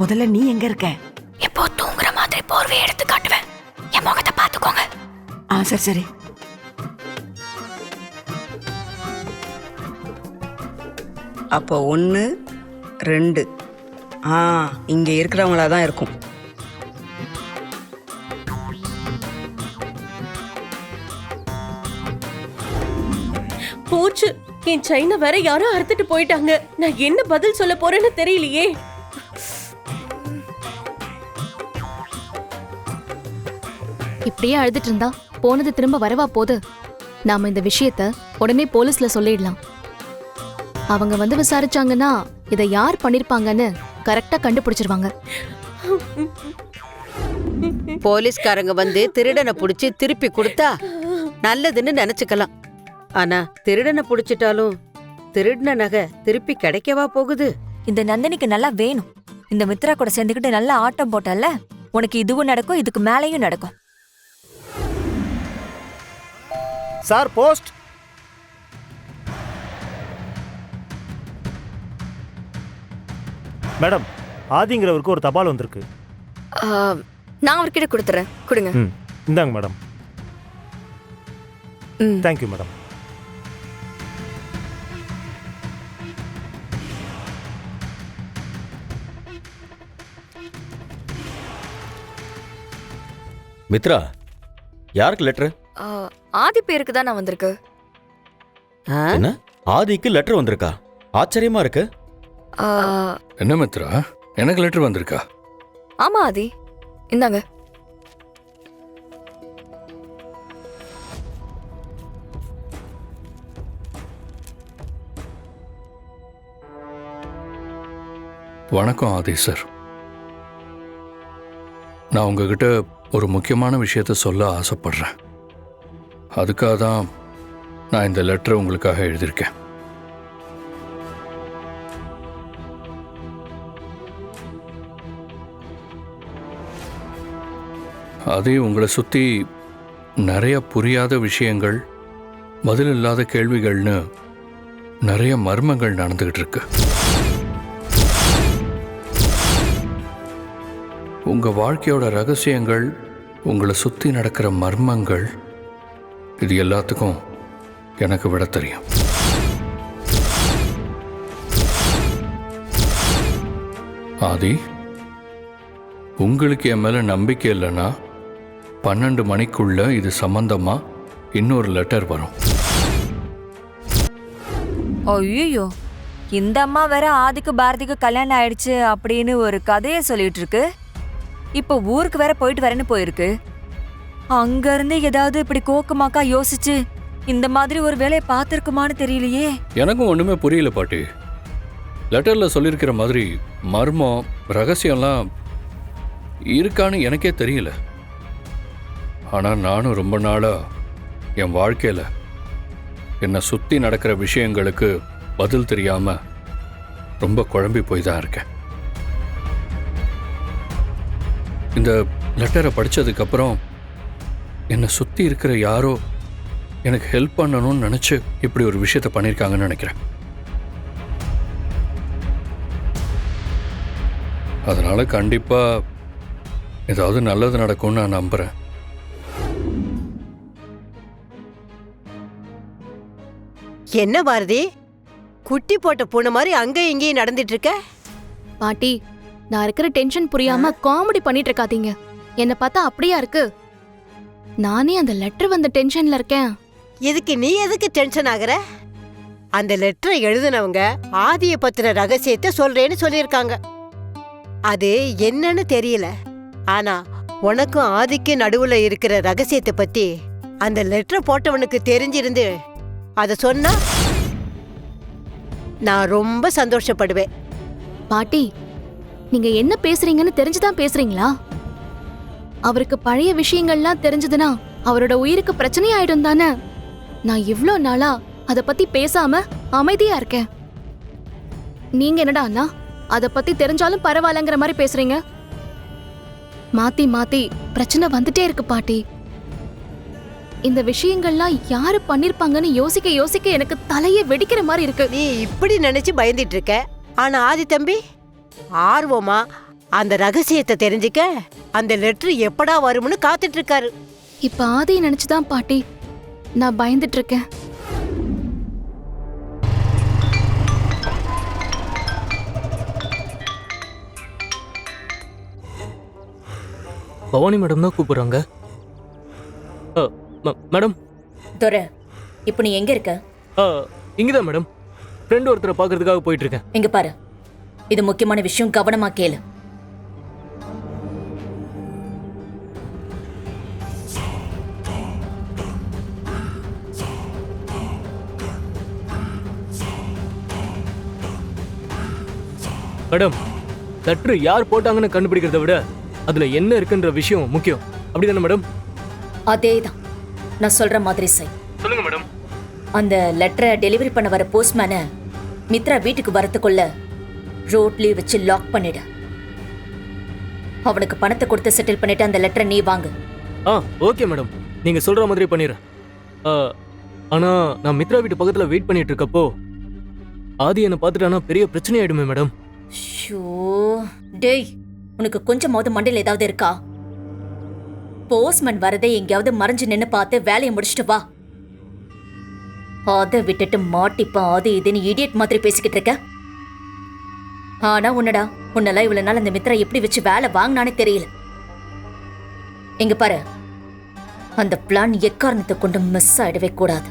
முதல்ல நீ எங்க இருக்க? இப்போ தூங்குற மாதிரி போர்வை எடுத்து காட்டுவேன். என் முகத்தை பாத்துக்கோங்க. சரி சரி. அப்போ 1 2 இங்க இருக்கிறவங்களா தான் இருக்கும். போச்சு, என் செயினை வேற யாரும் அறுத்துட்டு போயிட்டாங்க. நான் என்ன பதில் சொல்ல போறேன்னு தெரியலையே. இப்படியே அழுதுட்டு இருந்தா போனது திரும்ப வரவா போது? நாம இந்த விஷயத்த உடனே போலீஸ்ல சொல்லிடலாம். அவங்க வந்து விசாரிச்சாங்கன்னா இதை யார் பண்ணிருப்பாங்கன்னு கரெக்டா கண்டுபிடிச்சிருவாங்க. போலீஸ்காரங்க வந்து திருடனை புடிச்சு திருப்பி கொடுத்தா நல்லதுன்னு நினைச்சுக்கலாம். ஆனா திருடனை புடிச்சிட்டாலும் திருடின நகை திருப்பி கிடைக்கவா போகுது? இந்த நந்தினிக்கு நல்லா வேணும். இந்த மித்ரா கூட சேர்ந்துக்கிட்டு நல்லா ஆட்டம் போட்டல, உனக்கு இதுவும் நடக்கும், இதுக்கு மேலேயும் நடக்கும். Sir post. மேடம், ஆதிங்கிறவருக்கு ஒரு தபால் வந்திருக்கு. நான் அவர்கிட்ட கொடுத்துறேன், கொடுங்க. இந்தாங்க மேடம். Thank you madam. மித்ரா, யாருக்கு லெட்டர்? ஆதி பேருக்கு தான் நான் வந்திருக்கு. என்ன, ஆதிக்கு லெட்டர் வந்திருக்கா? ஆச்சரியமா இருக்கு. என்ன மித்ரா, எனக்கு லெட்டர் வந்திருக்கா? ஆமா ஆதி, இந்தாங்க. வணக்கம் ஆதி சார். நான் உங்ககிட்ட ஒரு முக்கியமான விஷயத்த சொல்ல ஆசைப்படுறேன். அதுக்காக தான் நான் இந்த லெட்டரை உங்களுக்காக எழுதியிருக்கேன். அதே உங்களை சுற்றி நிறைய புரியாத விஷயங்கள், பதில் இல்லாத கேள்விகள்னு நிறைய மர்மங்கள் நடந்துகிட்டு இருக்கு. உங்க வாழ்க்கையோட ரகசியங்கள், உங்களை சுற்றி நடக்கிற மர்மங்கள், இது எல்லாத்துக்கும் எனக்கு விட தெரியும். ஆதி, உங்களுக்கு என் மேல நம்பிக்கை இல்லைன்னா 12 மணிக்குள்ள இது சம்பந்தமா இன்னொரு லெட்டர் வரும். ஐயோ, இந்த அம்மா வேற ஆதிக்கு பாரதிக்கு கல்யாணம் ஆயிடுச்சு அப்படின்னு ஒரு கதையை சொல்லிட்டு இருக்கு. இப்ப ஊருக்கு வேற போயிட்டு வரேன்னு போயிருக்கு. அங்க இருந்து ஏதாவது இப்படி கோக்குமாக்கா யோசிச்சு இந்த மாதிரி ஒரு வேலையை பார்த்திருக்குமான்னு தெரியலையே. எனக்கும் ஒண்ணுமே புரியல பாட்டி. லெட்டர்ல சொல்லியிருக்கிற மாதிரி மர்மம், ரகசியம்லாம் இருக்கான்னு எனக்கே தெரியல. ஆனா நானும் ரொம்ப நாளா என் வாழ்க்கையில என்னை சுத்தி நடக்கிற விஷயங்களுக்கு பதில் தெரியாம ரொம்ப குழம்பி போய் தான் இருக்கேன். இந்த லெட்டரை படிச்சதுக்கு அப்புறம் என்னை சுத்தி இருக்கிற யாரோ எனக்கு ஹெல்ப் பண்ணணும்னு நினைச்சு இப்படி ஒரு விஷயத்த பண்ணியிருக்காங்கன்னு நினைக்கிறேன். அதனால கண்டிப்பா ஏதாவது நல்லது நடக்கும்னு நான் நம்புறேன். என்ன பாரதி, குட்டி போட்ட பூனை மாதிரி அங்க இங்கேயும் நடந்துட்டு இருக்க? பாட்டி, நான் இருக்கிற டென்ஷன் புரியாம காமெடி பண்ணிட்டு இருக்காதீங்க. என்ன பார்த்தா அப்படியா இருக்கு? நானே அந்த லெட்டர் வந்த டென்ஷன்ல இருக்கேன். எதுக்கு நீ எதுக்கு டென்ஷன் ஆகுற? அந்த லெட்டரை எழுதினவங்க ஆதிய பத்திர ரகசியத்தை சொல்றேன்னு சொல்லியிருக்காங்க. அது என்னன்னு தெரியல. ஆனா உனக்கும் ஆதிக்கு நடுவுல இருக்கிற ரகசியத்தை பத்தி அந்த லெட்டரை போட்டவனுக்கு தெரிஞ்சிருந்து அத சொன்னா நான் ரொம்ப சந்தோஷப்படுவேன். பாட்டி, நீங்க என்ன பேசுறீங்கன்னு தெரிஞ்சுதான் பேசுறீங்களா? அவருக்கு பழைய விஷயங்கள்லாம் தெரிஞ்சதுன்னா அவரோட உயிருக்கு பிரச்சனை ஆயிடும் தானே. நான் இவ்ளோ நாளா அத பத்தி பேசாம அமைதியா இருக்கேன். நீங்க என்னடா அண்ணா, அத பத்தி தெரிஞ்சாலும் பரவாயில்லங்கிற மாதிரி பேசுறீங்க. மாத்தி மாத்தி பிரச்சனை வந்துட்டே இருக்கு பாட்டி. இந்த விஷயங்கள்லாம் யாரு பண்ணிருப்பாங்கன்னு யோசிக்க யோசிக்க எனக்கு தலையே வெடிக்கிற மாதிரி இருக்கு. நீ இப்படி நினைச்சு பயந்துட்டு இருக்க. ஆனா ஆதி தம்பி ஆர்வமா அந்த ரகசியத்தை தெரிஞ்சுக்க அந்த லெட்டர் எப்படா வரும்னு காத்துட்டு இருக்காரு. இப்ப ஆதியை நினைச்சுதான் பாட்டி நான் பயந்துட்டு இருக்கேன். பவானி மேடம் தான் கூப்பிடுறாங்க. மேடம். துரை, இப்போ நீ எங்க இருக்க? இங்கதான் மேடம், ஃப்ரெண்ட் ஒருத்தரை பார்க்கறதுக்காக போயிட்டு இருக்கேன். இங்க பாரு, இது முக்கியமான விஷயம், கவனமா கேளு. மேடம், லெட்டர் யார் போட்டாங்கன்னு கண்டுபிடிக்கிறத விட அதுல என்ன இருக்குன்ற விஷயம் முக்கியம். அப்படிதானே மேடம்? அதேதான், நான் சொல்ற மாதிரி செய். சொல்லுங்க மேடம். அந்த லெட்டரை டெலிவரி பண்ண வர போஸ்ட்மேனை மித்ரா வீட்டுக்கு வரத்துக்குள்ள ரோட்லயே வச்சு லாக் பண்ணிடு. அவனுக்கு பணத்தை கொடுத்து செட்டில் பண்ணிட்டு அந்த லெட்டரை நீ வாங்கு. ஓகே மேடம், நீங்க சொல்ற மாதிரி பண்ணிடுறேன். ஆனா நான் மித்ரா வீட்டு பக்கத்துல வெயிட் பண்ணிட்டு இருக்கப்போ ஆதி என்ன பார்த்துட்டானா பெரிய பிரச்சனை ஆயிடுமே மேடம். ஷோ டேய், உனக்கு கொஞ்சமாவது மண்டையில் ஏதாவது இருக்கா? போஸ்ட்மேன் வரதை எங்கேயாவது மறைஞ்சு நின்னு பார்த்து வேலையை முடிச்சுட்டு வா. அதை விட்டுட்டு மாட்டிப்பா அது இதுன்னு இடியட் மாதிரி பேசிக்கிட்டு இருக்க. ஆனா உன்னெல்லாம் இவ்வளவு நாள் அந்த மித்ரா எப்படி வச்சு வேலை வாங்கினானே தெரியல. எங்க பாரு, அந்த பிளான் எக்காரணத்தை கொண்டு மிஸ் ஆயிடவே கூடாது.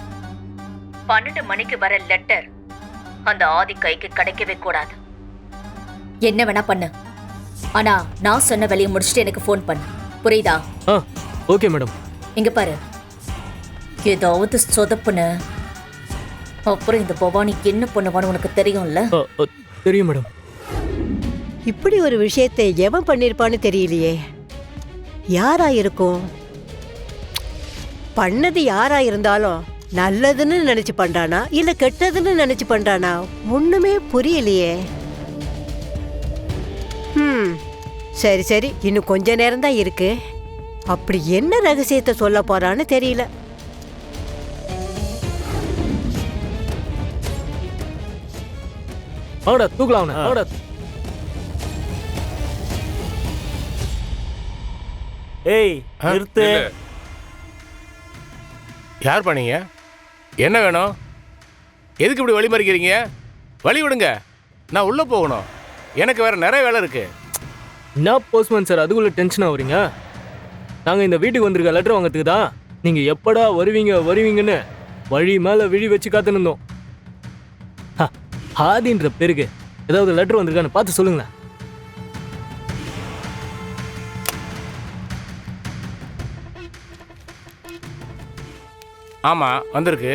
12 மணிக்கு வர லெட்டர் அந்த ஆதி கைக்கு கிடைக்கவே கூடாது. என்ன வேணா பண்ணு, ஆனா நான் சொன்ன வேலையை முடிச்சுட்டு எனக்கு ஃபோன் பண்ணு, புரியுதா? Okay madam. இங்க பாரு, ஏதாவது சொதப்புன அப்புறம் இந்த பவானி என்ன பண்ணுவான்னு உனக்கு தெரியும்ல? தெரியும் மேடம். இப்படி ஒரு விஷயத்தை எவன் பண்ணிருப்பான்னு தெரியலையே. யாரா இருக்கும்? பண்ணது யாரா இருந்தாலும் நல்லதுன்னு நினைச்சு பண்றானா இல்ல கெட்டதுன்னு நினைச்சு பண்றானா ஒண்ணுமே புரியலையே. சரி சரி, இன்னும் கொஞ்ச நேரம் தான் இருக்கு. அப்படி என்ன ரகசியத்தை சொல்ல போறான்னு தெரியல. தூக்கலாம். ஏய் நிறுத்து. யார் பண்ணீங்க? என்ன வேணும்? எதுக்கு இப்படி வழி மறிக்கிறீங்க? வழி விடுங்க, நான் உள்ள போகணும். எனக்கு வேற நிறைய வேலை இருக்கு. என்ன போஸ்ட்மேன் சார் அதுக்குள்ள டென்ஷன் ஆகுறீங்க? நாங்க இந்த வீட்டுக்கு வந்திருக்க லெட்டர் வாங்கிறதுக்கு தான் நீங்க எப்படா வருவீங்கன்னு வழி மேல விழி வச்சு காத்துன்னு இருந்தோம். ஆதின்ற பேருக்கு ஏதாவது லெட்டர் வந்திருக்கான்னு பார்த்து சொல்லுங்களேன். ஆமா, வந்திருக்கு.